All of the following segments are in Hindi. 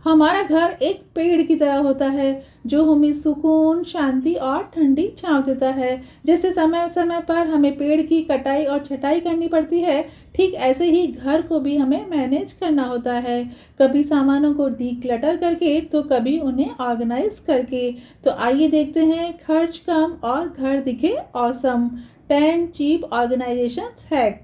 हमारा घर एक पेड़ की तरह होता है जो हमें सुकून, शांति और ठंडी छांव देता है। जैसे समय समय पर हमें पेड़ की कटाई और छटाई करनी पड़ती है, ठीक ऐसे ही घर को भी हमें मैनेज करना होता है। कभी सामानों को डीक्लटर करके तो कभी उन्हें ऑर्गेनाइज करके। तो आइए देखते हैं खर्च कम और घर दिखे awesome 10 cheap organization hack.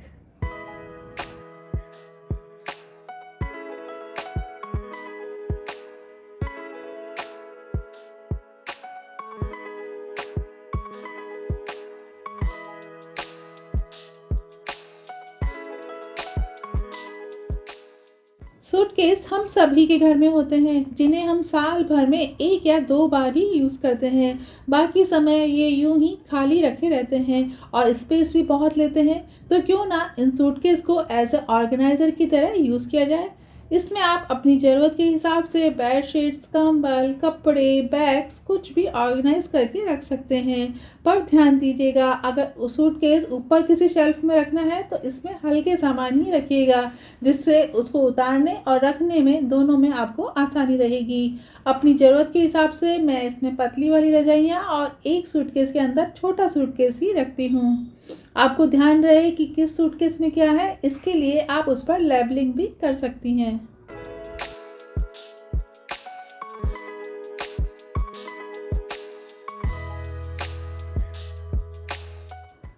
Suitcase हम सभी के घर में होते हैं, जिन्हें हम साल भर में 1 या 2 बार ही यूज़ करते हैं। बाकी समय ये यूं ही खाली रखे रहते हैं और स्पेस भी बहुत लेते हैं। तो क्यों ना इन सूटकेस को एज अ ऑर्गेनाइज़र की तरह यूज़ किया जाए। इसमें आप अपनी ज़रूरत के हिसाब से बेडशीट्स, कंबल, कपड़े, बैग्स कुछ भी ऑर्गेनाइज करके रख सकते हैं। पर ध्यान दीजिएगा, अगर सूटकेस ऊपर किसी शेल्फ में रखना है तो इसमें हल्के सामान ही रखिएगा, जिससे उसको उतारने और रखने में दोनों में आपको आसानी रहेगी। अपनी ज़रूरत के हिसाब से मैं इसमें पतली वाली रजाइयाँ और एक सूटकेस के अंदर छोटा सूटकेस ही रखती हूँ। आपको ध्यान रहे कि किस सूटकेस में क्या है, इसके लिए आप उस पर लेबलिंग भी कर सकती हैं।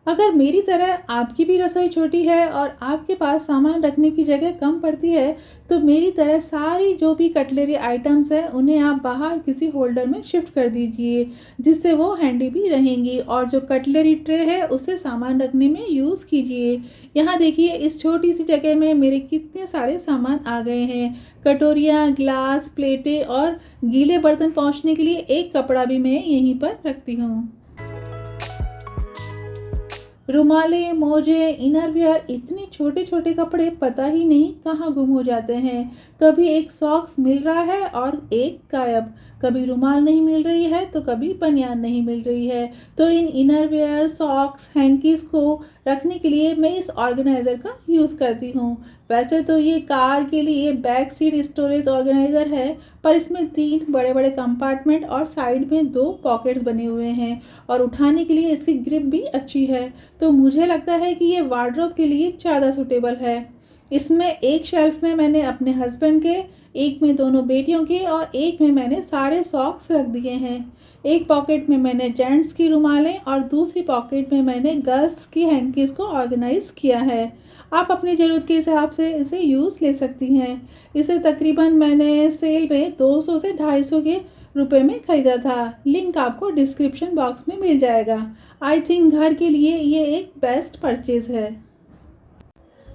अगर मेरी तरह आपकी भी रसोई छोटी है और आपके पास सामान रखने की जगह कम पड़ती है, तो मेरी तरह सारी जो भी कटलरी आइटम्स हैं उन्हें आप बाहर किसी होल्डर में शिफ्ट कर दीजिए, जिससे वो हैंडी भी रहेंगी। और जो कटलरी ट्रे है उसे सामान रखने में यूज़ कीजिए। यहाँ देखिए, इस छोटी सी जगह में मेरे कितने सारे सामान आ गए हैं। कटोरियाँ, ग्लास, प्लेटें और गीले बर्तन पहुँचने के लिए एक कपड़ा भी मैं यहीं पर रखती हूँ। रुमालें, मोजे, इनरवियर, इतने छोटे छोटे कपड़े पता ही नहीं कहाँ गुम हो जाते हैं। कभी एक सॉक्स मिल रहा है और एक गायब। कभी रुमाल नहीं मिल रही है तो कभी बनियान नहीं मिल रही है। तो इन इनरवियर, सॉक्स, हैंकीज को रखने के लिए मैं इस ऑर्गेनाइज़र का यूज़ करती हूँ। वैसे तो ये कार के लिए बैक सीट स्टोरेज ऑर्गेनाइज़र है, पर इसमें 3 बड़े बड़े कंपार्टमेंट और साइड में 2 पॉकेट्स बने हुए हैं और उठाने के लिए इसकी ग्रिप भी अच्छी है। तो मुझे लगता है कि ये वार्डरोब के लिए ज़्यादा सूटेबल है। इसमें एक शेल्फ में मैंने अपने हस्बैंड के, एक में दोनों बेटियों के और एक में मैंने सारे सॉक्स रख दिए हैं। एक पॉकेट में मैंने जेंट्स की रुमालें और दूसरी पॉकेट में मैंने गर्ल्स की हैंकीज़ को ऑर्गेनाइज किया है। आप अपनी ज़रूरत के हिसाब से इसे यूज़ ले सकती हैं। इसे तकरीबन मैंने सेल में 200 से 250 के रुपए में ख़रीदा था। लिंक आपको डिस्क्रिप्शन बॉक्स में मिल जाएगा। आई थिंक घर के लिए ये एक बेस्ट परचेज़ है।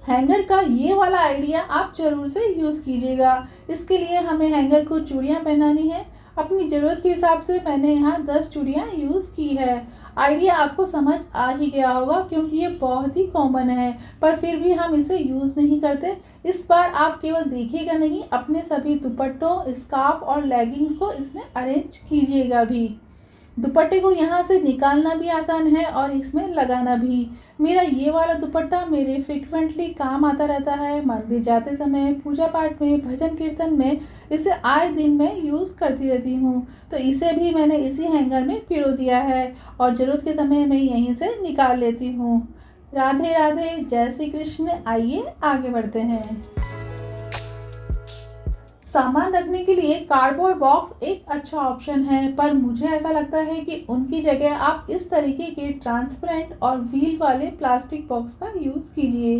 हैंगर का ये वाला आइडिया आप ज़रूर से यूज़ कीजिएगा। इसके लिए हमें हैंगर को चूड़ियाँ पहनानी है। अपनी ज़रूरत के हिसाब से मैंने यहाँ 10 चूड़ियाँ यूज़ की है। आइडिया आपको समझ आ ही गया होगा क्योंकि ये बहुत ही कॉमन है, पर फिर भी हम इसे यूज़ नहीं करते। इस बार आप केवल देखिएगा नहीं, अपने सभी दुपट्टों, स्कार्फ और लेगिंग्स को इसमें अरेंज कीजिएगा भी। दुपट्टे को यहाँ से निकालना भी आसान है और इसमें लगाना भी। मेरा ये वाला दुपट्टा मेरे फ्रिक्वेंटली काम आता रहता है। मंदिर जाते समय, पूजा पाठ में, भजन कीर्तन में इसे आए दिन मैं यूज़ करती रहती हूँ। तो इसे भी मैंने इसी हैंगर में पिरो दिया है और ज़रूरत के समय मैं यहीं से निकाल लेती हूँ। राधे राधे, जय श्री कृष्ण। आइए आगे बढ़ते हैं। सामान रखने के लिए कार्डबोर्ड बॉक्स एक अच्छा ऑप्शन है, पर मुझे ऐसा लगता है कि उनकी जगह आप इस तरीके के ट्रांसपेरेंट और व्हील वाले प्लास्टिक बॉक्स का यूज़ कीजिए।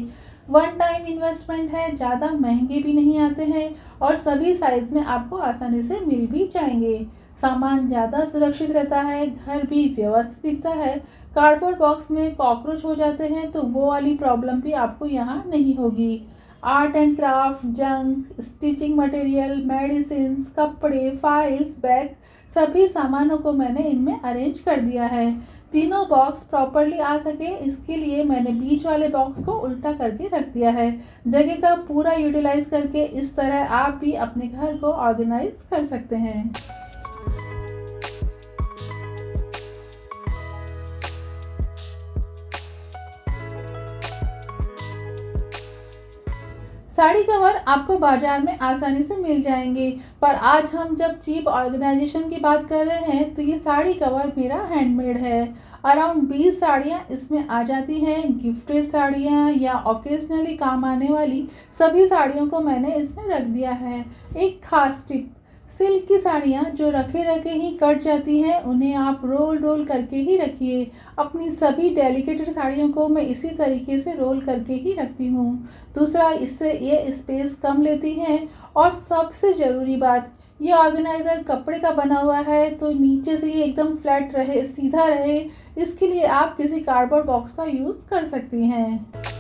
वन टाइम इन्वेस्टमेंट है, ज़्यादा महंगे भी नहीं आते हैं और सभी साइज़ में आपको आसानी से मिल भी जाएंगे। सामान ज़्यादा सुरक्षित रहता है, घर भी व्यवस्थित दिखता है। कार्डबोर्ड बॉक्स में कॉकरोच हो जाते हैं तो वो वाली प्रॉब्लम भी आपको यहाँ नहीं होगी। Art and craft, junk, stitching material, medicines, कपड़े, फाइल्स, बैग, सभी सामानों को मैंने इनमें अरेंज कर दिया है। तीनों बॉक्स प्रॉपरली आ सके इसके लिए मैंने बीच वाले बॉक्स को उल्टा करके रख दिया है। जगह का पूरा यूटिलाइज करके इस तरह आप भी अपने घर को ऑर्गेनाइज कर सकते हैं। साड़ी कवर आपको बाजार में आसानी से मिल जाएंगे, पर आज हम जब चीप ऑर्गेनाइजेशन की बात कर रहे हैं तो ये साड़ी कवर मेरा हैंडमेड है। अराउंड 20 साड़ियाँ इसमें आ जाती हैं। गिफ्टेड साड़ियाँ या ओकेजनली काम आने वाली सभी साड़ियों को मैंने इसमें रख दिया है। एक खास टिप, सिल्क की साड़ियाँ जो रखे रखे ही कट जाती हैं उन्हें आप रोल रोल करके ही रखिए। अपनी सभी डेलिकेटेड साड़ियों को मैं इसी तरीके से रोल करके ही रखती हूँ। दूसरा, इससे ये स्पेस कम लेती हैं। और सबसे ज़रूरी बात, ये ऑर्गेनाइज़र कपड़े का बना हुआ है तो नीचे से ये एकदम फ्लैट रहे, सीधा रहे, इसके लिए आप किसी कार्डबोर्ड बॉक्स का यूज़ कर सकती हैं।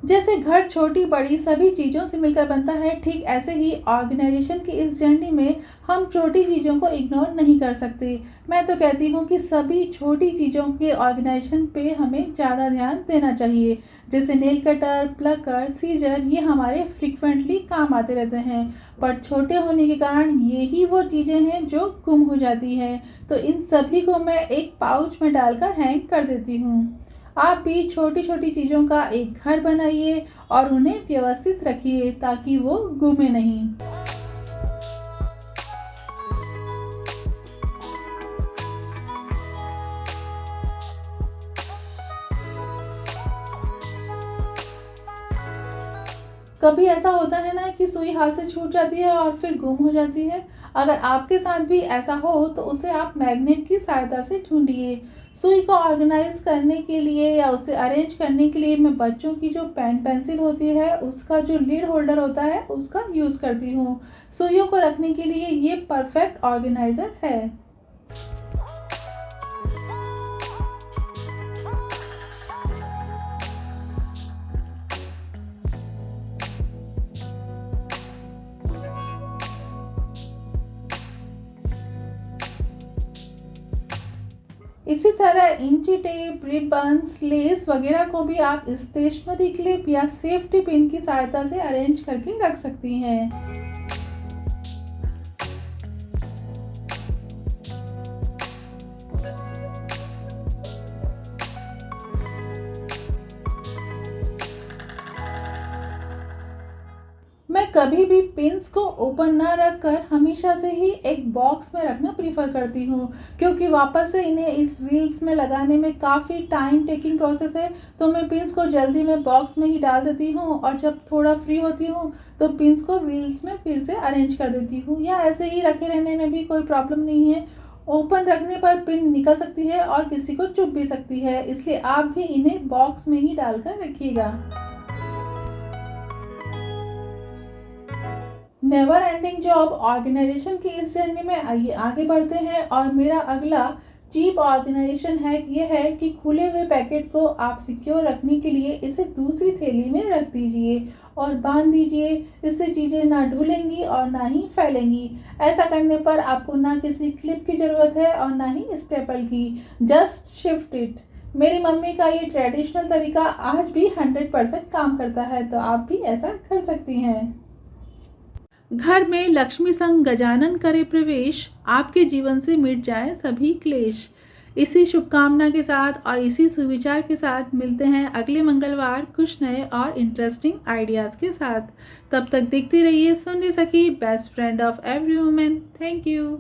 जैसे घर छोटी बड़ी सभी चीज़ों से मिलकर बनता है, ठीक ऐसे ही ऑर्गेनाइजेशन की इस जर्नी में हम छोटी चीज़ों को इग्नोर नहीं कर सकते। मैं तो कहती हूँ कि सभी छोटी चीज़ों के ऑर्गेनाइजेशन पे हमें ज़्यादा ध्यान देना चाहिए। जैसे नेल कटर, प्लकर, सीजर, ये हमारे फ्रिक्वेंटली काम आते रहते हैं, पर छोटे होने के कारण ये ही वो चीज़ें हैं जो गुम हो जाती हैं। तो इन सभी को मैं एक पाउच में डालकर हैंग कर देती हूँ। आप भी छोटी छोटी चीज़ों का एक घर बनाइए और उन्हें व्यवस्थित रखिए ताकि वो गुमे नहीं। कभी ऐसा होता है ना कि सुई हाथ से छूट जाती है और फिर गुम हो जाती है। अगर आपके साथ भी ऐसा हो तो उसे आप मैग्नेट की सहायता से ढूंढिए। सुई को ऑर्गेनाइज करने के लिए या उसे अरेंज करने के लिए मैं बच्चों की जो पेन पेंसिल होती है उसका जो लीड होल्डर होता है उसका यूज़ करती हूँ। सुइयों को रखने के लिए ये परफेक्ट ऑर्गेनाइज़र है। इसी तरह इंची टेप, रिबन्स, लेस वगैरह को भी आप स्टेशनरी क्लिप या सेफ्टी पिन की सहायता से अरेंज करके रख सकती हैं। मैं कभी भी पिन्स को ओपन ना रखकर हमेशा से ही एक बॉक्स में रखना प्रीफर करती हूँ, क्योंकि वापस से इन्हें इस व्हील्स में लगाने में काफ़ी टाइम टेकिंग प्रोसेस है। तो मैं पिन्स को जल्दी में बॉक्स में ही डाल देती हूँ और जब थोड़ा फ्री होती हूँ तो पिन्स को व्हील्स में फिर से अरेंज कर देती हूँ, या ऐसे ही रखे रहने में भी कोई प्रॉब्लम नहीं है। ओपन रखने पर पिन निकल सकती है और किसी को चुभ भी सकती है, इसलिए आप भी इन्हें बॉक्स में ही डालकर रखिएगा। नेवर एंडिंग जॉब ऑर्गेनाइजेशन की इस जर्नी में आइए आगे बढ़ते हैं। और मेरा अगला चीप ऑर्गेनाइजेशन हैक ये है कि खुले हुए पैकेट को आप सिक्योर रखने के लिए इसे दूसरी थैली में रख दीजिए और बांध दीजिए। इससे चीज़ें ना ढूलेंगी और ना ही फैलेंगी। ऐसा करने पर आपको ना किसी क्लिप की ज़रूरत है और ना ही स्टेपल की। Just shift it. मेरी मम्मी का ये ट्रेडिशनल तरीका आज भी 100% काम करता है, तो आप भी ऐसा कर सकती हैं। घर में लक्ष्मी संग गजानन करे प्रवेश, आपके जीवन से मिट जाए सभी क्लेश। इसी शुभकामना के साथ और इसी सुविचार के साथ मिलते हैं अगले मंगलवार कुछ नए और इंटरेस्टिंग आइडियाज़ के साथ। तब तक देखते रहिए सुन सकी, best friend of every women. Thank you.